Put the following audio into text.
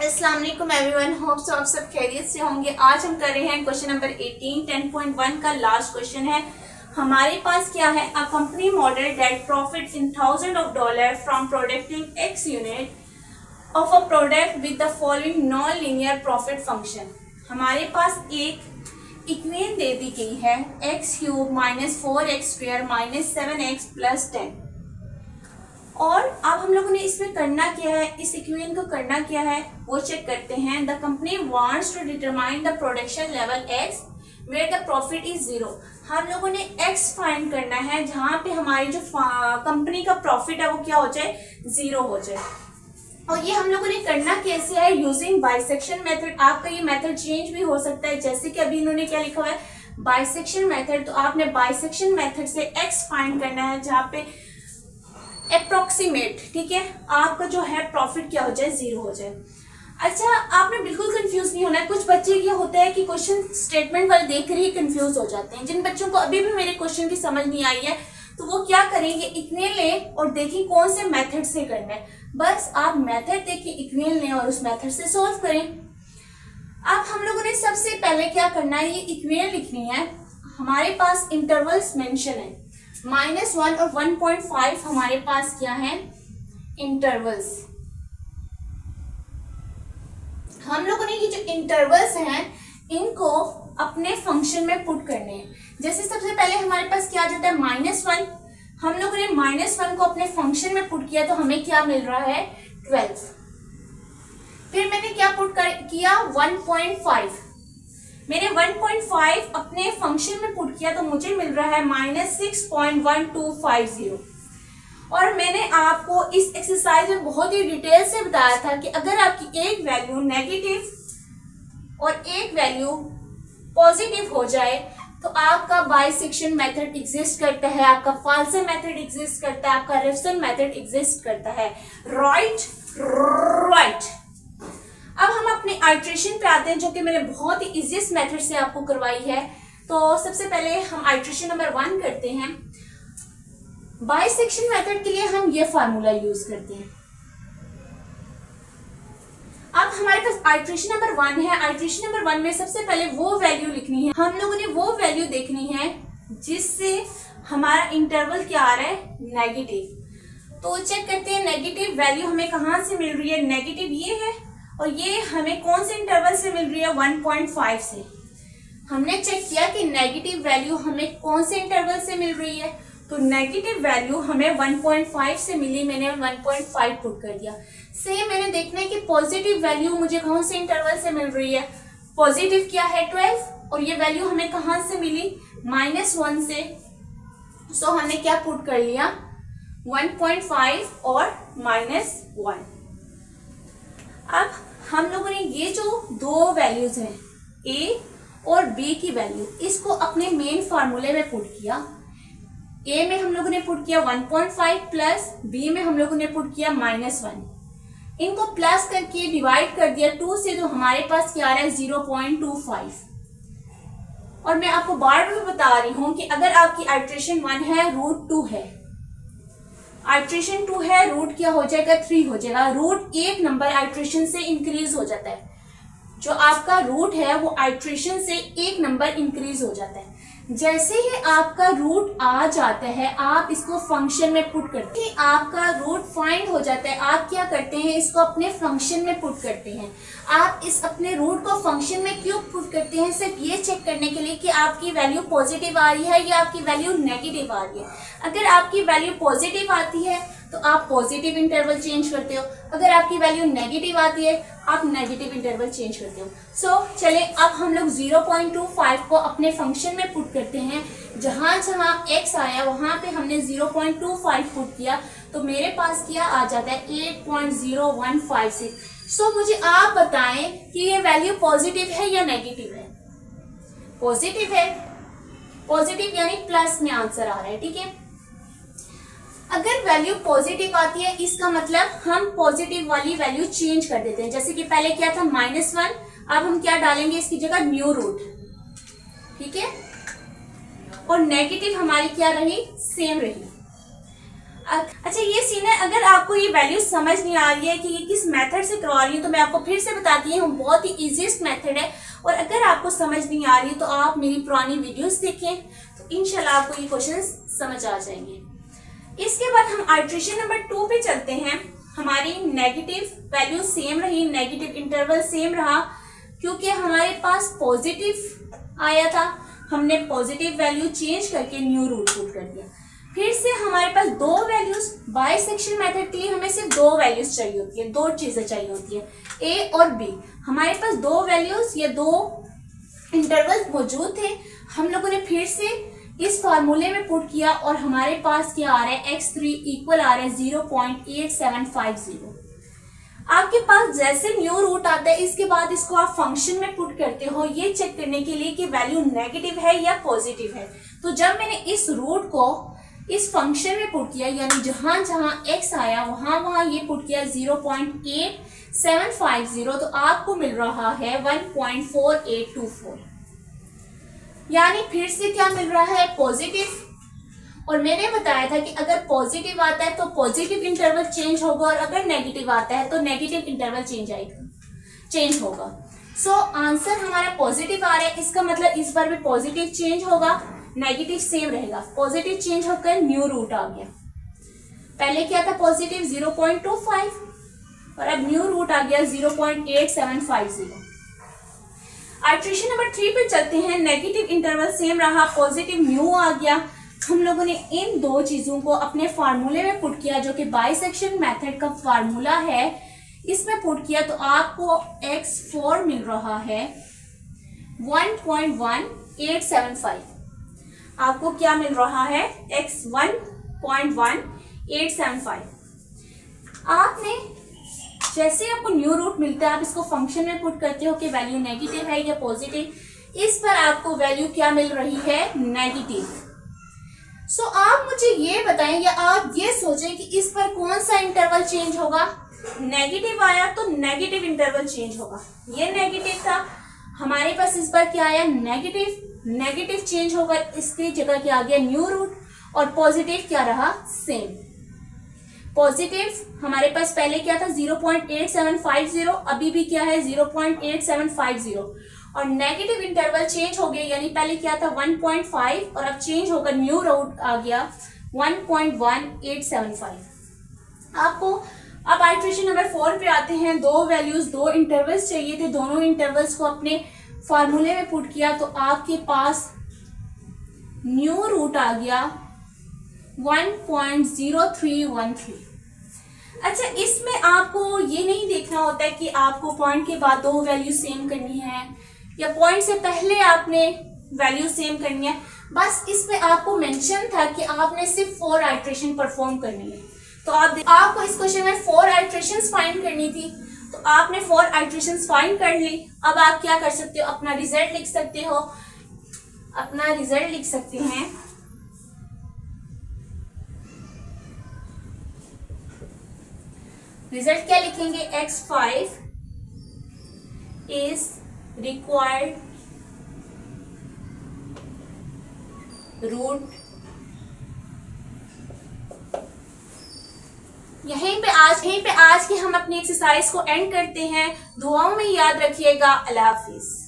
अस्सलाम वालेकुम everyone, hope so आप सब खैरियत से होंगे। आज हम कर रहे हैं क्वेश्चन नंबर 18 10.1 का लास्ट क्वेश्चन है। हमारे पास क्या है, a company model that profit in thousand of dollar from प्रोडक्टिंग x unit of a product with the following non linear profit function. हमारे पास एक इक्वेशन दे दी गई है x cube minus 4x square minus 7x plus 10। और अब हम लोगों ने इसमें करना क्या है, इस इक्वेशन को करना क्या है वो चेक करते हैं। The company wants to determine the production level X where the profit is zero. हम लोगों ने एक्स फाइंड करना है जहां पे हमारी जो कंपनी का प्रॉफिट है वो क्या हो जाए, जीरो हो जाए। और ये हम लोगों ने करना कैसे है, यूजिंग बाइसेक्शन मेथड। आपका ये मेथड चेंज भी हो सकता है, जैसे कि अभी इन्होंने क्या लिखा हुआ है बाइसेक्शन मेथड, तो आपने बाइसेक्शन मेथड से एक्स फाइंड करना है जहाँ पे अप्रोक्सीमेट, ठीक है, आपका जो है प्रॉफिट क्या हो जाए, जीरो हो जाए। अच्छा, आपने बिल्कुल कंफ्यूज नहीं होना है। कुछ बच्चे ये होता है कि क्वेश्चन स्टेटमेंट वाले देख कर ही कंफ्यूज हो जाते हैं। जिन बच्चों को अभी भी मेरे क्वेश्चन की समझ नहीं आई है तो वो क्या करेंगे, इक्वेशन लें और देखें कौन से मेथड से करना है। बस आप मेथड देखिए, इक्वेशन लें और उस मेथड से सॉल्व करें। अब हम लोगों ने सबसे पहले क्या करना है, ये इक्वेशन लिखनी है। हमारे पास इंटरवल्स मेंशन है, -1 और 1.5 हमारे पास क्या है, इंटरवल्स। हम लोगों ने ये जो इंटरवल्स हैं इनको अपने फंक्शन में पुट करने हैं। जैसे सबसे पहले हमारे पास क्या आ जाता है, -1। हम लोगों ने -1 को अपने फंक्शन में पुट किया तो हमें क्या मिल रहा है, 12। फिर मैंने क्या पुट किया, 1.5। मैंने 1.5 अपने फंक्शन में पुट किया तो मुझे मिल रहा है -6.1250। और मैंने आपको इस एक्सरसाइज में बहुत ही डिटेल से बताया था कि अगर आपकी एक वैल्यू नेगेटिव और एक वैल्यू पॉजिटिव हो जाए तो आपका बाइसेक्शन मेथड एग्जिस्ट करता है, आपका फाल्सा मेथड एग्जिस्ट करता है, आपका रेफसन मेथड एग्जिस्ट करता है। राइट। अब हम अपने आइट्रेशन पे आते हैं जो कि मैंने बहुत ही इजीएस्ट मेथड से आपको करवाई है। तो सबसे पहले हम आइट्रेशन नंबर 1 करते हैं। बाइसेक्शन मेथड के लिए हम ये फार्मूला यूज करते हैं। अब हमारे पास आइट्रेशन नंबर 1 है। आइट्रेशन नंबर 1 में सबसे पहले वो वैल्यू लिखनी है, हम लोगों ने वो वैल्यू देखनी है जिससे हमारा इंटरवल क्या आ रहा है, नेगेटिव। तो चेक करते हैं नेगेटिव वैल्यू हमें कहां से मिल रही है, नेगेटिव ये है और ये हमें कौन से इंटरवल से मिल रही है, 1.5 से। हमने चेक किया कि नेगेटिव वैल्यू हमें कौन से इंटरवल से मिल रही है, तो नेगेटिव वैल्यू हमें 1.5 से मिली, मैंने 1.5 पुट कर दिया। सेम मैंने देखना है कि पॉजिटिव वैल्यू मुझे कौन से इंटरवल से मिल रही है, पॉजिटिव क्या है 12 और ये वैल्यू हमें कहां से मिली, -1 से। सो हमने क्या पुट कर लिया, 1.5 और -1। अब हम लोगों ने ये जो दो वैल्यूज हैं ए और बी की वैल्यू, इसको अपने मेन फार्मूले में पुट किया। ए में हम लोगों ने पुट किया 1.5 प्लस बी में हम लोगों ने पुट किया -1। इनको प्लस करके डिवाइड कर दिया 2 से, तो हमारे पास क्या आ रहा है, 0.25। और मैं आपको बार बार बता रही हूं कि अगर आपकी आइट्रेशन 1 है, √2 है, आइट्रेशन 2 है, रूट क्या हो जाएगा, 3 हो जाएगा। रूट एक नंबर आइट्रेशन से इंक्रीज हो जाता है। जो आपका रूट है वो आइट्रेशन से एक नंबर इंक्रीज हो जाता है। जैसे ही आपका रूट आ जाता है आप इसको फंक्शन में पुट करते हैं, आपका रूट फाइंड हो जाता है, आप क्या करते हैं, इसको अपने फंक्शन में पुट करते हैं। आप इस अपने रूट को फंक्शन में क्यों पुट करते हैं, सिर्फ ये चेक करने के लिए कि आपकी वैल्यू पॉजिटिव आ रही है या आपकी वैल्यू नेगेटिव आ रही है। अगर आपकी वैल्यू पॉजिटिव आती है तो आप पॉजिटिव इंटरवल चेंज करते हो, अगर आपकी वैल्यू नेगेटिव आती है आप नेगेटिव इंटरवल चेंज करते हो। सो चले अब हम लोग 0.25 को अपने फंक्शन में पुट करते हैं। जहां जहां x आया वहां पे हमने 0.25 पुट किया तो मेरे पास क्या आ जाता है, 8.0156। सो मुझे आप बताएं कि ये वैल्यू पॉजिटिव है या नेगेटिव है, पॉजिटिव है, पॉजिटिव यानी प्लस में आंसर आ रहा है, ठीक है। अगर वैल्यू पॉजिटिव आती है इसका मतलब हम पॉजिटिव वाली वैल्यू चेंज कर देते हैं। जैसे कि पहले क्या था, -1, अब हम क्या डालेंगे इसकी जगह, न्यू रूट, ठीक है। और नेगेटिव हमारी क्या रही, सेम रही। अच्छा ये सीन है, अगर आपको ये वैल्यू समझ नहीं आ रही है कि ये किस मेथड से करवा रही हूँ तो मैं आपको फिर से बताती हूँ, बहुत ही इजीएस्ट मेथड है। और अगर आपको समझ नहीं आ रही तो आप मेरी पुरानी वीडियोस देखें तो इंशाल्लाह आपको ये क्वेश्चंस समझ आ जाएंगे। इसके बाद हम आइट्रेशन नंबर 2 पे चलते हैं। हमारी नेगेटिव वैल्यू सेम रही, नेगेटिव इंटरवल सेम रहा, क्योंकि हमारे पास पॉजिटिव आया था, हमने पॉजिटिव वैल्यू चेंज करके न्यू रूट पुट कर दिया। फिर से हमारे पास दो वैल्यूज, बाइसेक्शन मेथड के लिए हमें सिर्फ दो वैल्यूज चाहिए होती है, दो चीजें चाहिए होती है, ए और बी। हमारे पास दो वैल्यूज या दो इंटरवल मौजूद थे, हम लोगों ने फिर से इस फार्मूले में पुट किया और हमारे पास क्या आ रहा है, x3 इक्वल आ रहा है 0.8750। आपके पास जैसे न्यू रूट आता है इसके बाद इसको आप फंक्शन में पुट करते हो ये चेक करने के लिए कि वैल्यू नेगेटिव है या पॉजिटिव है। तो जब मैंने इस रूट को इस फंक्शन में पुट किया, यानी जहां जहां x आया वहां वहां ये पुट किया 0.8750, तो आपको मिल रहा है 1.4824। यानी फिर से क्या मिल रहा है, पॉजिटिव। और मैंने बताया था कि अगर पॉजिटिव आता है तो पॉजिटिव इंटरवल चेंज होगा और अगर नेगेटिव आता है तो नेगेटिव इंटरवल चेंज होगा। सो आंसर हमारा पॉजिटिव आ रहा है, इसका मतलब इस बार भी पॉजिटिव चेंज होगा, नेगेटिव सेम रहेगा। पॉजिटिव चेंज होकर न्यू रूट आ गया। पहले क्या था, पॉजिटिव 0.25 और अब न्यू रूट आ गया 0.8750। आइट्रेशन नंबर 3 पे चलते हैं। नेगेटिव इंटरवल सेम रहा, पॉजिटिव न्यू आ गया। हम लोगों ने इन दो चीजों को अपने फार्मूले में पुट किया जो कि बाइसेक्शन मेथड का फार्मूला है, इसमें पुट किया तो आपको x4 मिल रहा है 1.1875। आपको क्या मिल रहा है, x 1.1875। आपने जैसे आपको न्यू रूट मिलता है आप इसको फंक्शन में पुट करते हो कि वैल्यू नेगेटिव है या पॉजिटिव। इस पर आपको वैल्यू क्या मिल रही है, नेगेटिव। सो आप मुझे ये बताएं या आप ये सोचें कि इस पर कौन सा इंटरवल चेंज होगा। नेगेटिव आया तो नेगेटिव इंटरवल चेंज होगा, ये नेगेटिव था, हमारे पास इस बार क्या आया, नेगेटिव चेंज होगा, इसकी जगह क्या आ गया, न्यू रूट। और पॉजिटिव क्या रहा, सेम। पॉजिटिव हमारे पास पहले क्या था 0.8750, अभी भी क्या है 0.8750। और नेगेटिव इंटरवल चेंज हो गया, यानी पहले क्या था 1.5 और अब चेंज होकर न्यू रूट आ गया 1.1875। आपको अब आइट्रेशन नंबर 4 पे आते हैं। दो वैल्यूज, दो इंटरवल्स चाहिए थे, दोनों इंटरवल्स को अपने फार्मूले में पुट किया तो आपके पास न्यू रूट आ गया 1.0313। अच्छा, इसमें आपको ये नहीं देखना होता है कि आपको पॉइंट के बाद दो वैल्यू सेम करनी है या पॉइंट से पहले आपने वैल्यू सेम करनी है, बस इसमें आपको मेंशन था कि आपने सिर्फ 4 आइट्रेशन परफॉर्म करनी है। तो आपको इस क्वेश्चन में 4 आइट्रेशंस फाइंड करनी थी, तो आपने 4 आइट्रेशंस फाइंड कर ली। अब आप क्या कर सकते हो, अपना रिजल्ट लिख सकते हो, अपना रिजल्ट लिख सकते हैं। रिजल्ट क्या लिखेंगे, x5 इज रिक्वायर्ड रूट। यहीं पे आज के हम अपनी एक्सरसाइज को एंड करते हैं। दुआओं में याद रखिएगा। अल्लाह हाफिज।